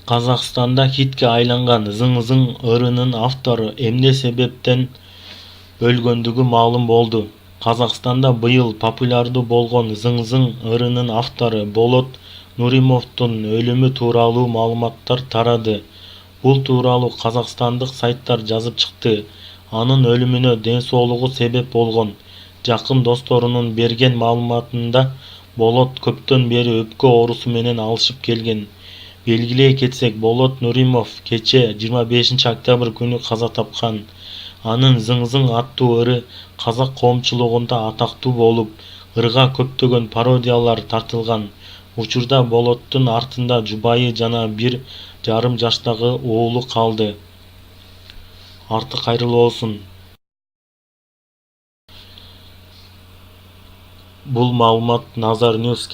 Қазақстанда хитке айланган «Зың-зың» ырынын автору эмне себептен өлгөндүгү маалым болду. Казакстанда быйыл популярдуу болгон «Зың-зың» ырынын автору Болот Нуримовдун өлүмү тууралуу маалыматтар тарады. Бул тууралуу казакстандык сайттар жазып чыкты. Анын өлүмүнө ден соолугу себеп болгон. Жакын досторунун берген маалыматында Болот көптөн бери өпкө оорусу менен алышып келген. Белгилей кетсек, Болот Нуримов кечээ 25 октябрь күнү каза тапкан. Анын «Зың-зың» аттуу ыры казак коомчулугунда атактуу болуп, ырга көптөгөн пародиялар тартылган. Учурда Болоттун артында жубайы жана 1,5 жаштагы уулу калды. Арты кайрылуу болсун. Бул маалымат Nazar News